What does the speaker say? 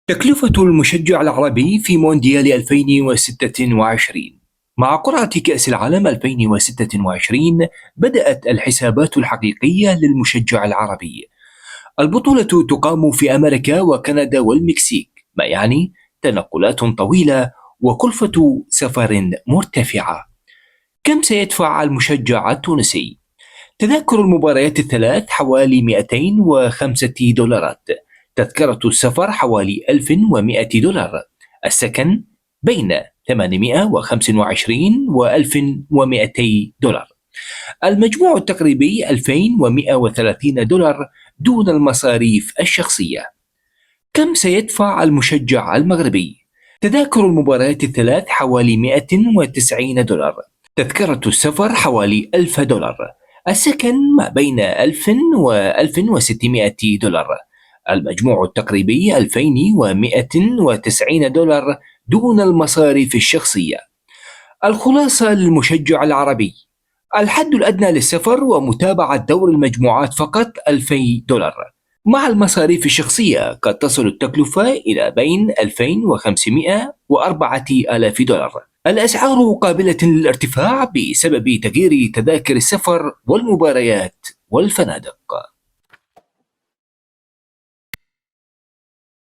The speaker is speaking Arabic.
تكلفة المشجع العربي في مونديال 2026. مع قرعة كأس العالم 2026 بدأت الحسابات الحقيقية للمشجع العربي. البطولة تقام في أمريكا وكندا والمكسيك، ما يعني تنقلات طويلة وكلفة سفر مرتفعة. كم سيدفع المشجع التونسي؟ تذاكر المباريات الثلاث حوالي 205 دولارات. تذكرة السفر حوالي 1100 دولار. السكن بين 825 و 1200 دولار. المجموع التقريبي 2130 دولار دون المصاريف الشخصية. كم سيدفع المشجع المغربي؟ تذاكر المباريات الثلاث حوالي 190 دولار. تذكرة السفر حوالي 1000 دولار. السكن ما بين 1000 و 1600 دولار. المجموع التقريبي 2190 دولار دون المصاريف الشخصية. الخلاصة للمشجع العربي: الحد الأدنى للسفر ومتابعة دور المجموعات فقط 2000 دولار. مع المصاريف الشخصية قد تصل التكلفة إلى بين 2500 و 4000 دولار. الأسعار قابلة للارتفاع بسبب تغيير تذاكر السفر والمباريات والفنادق.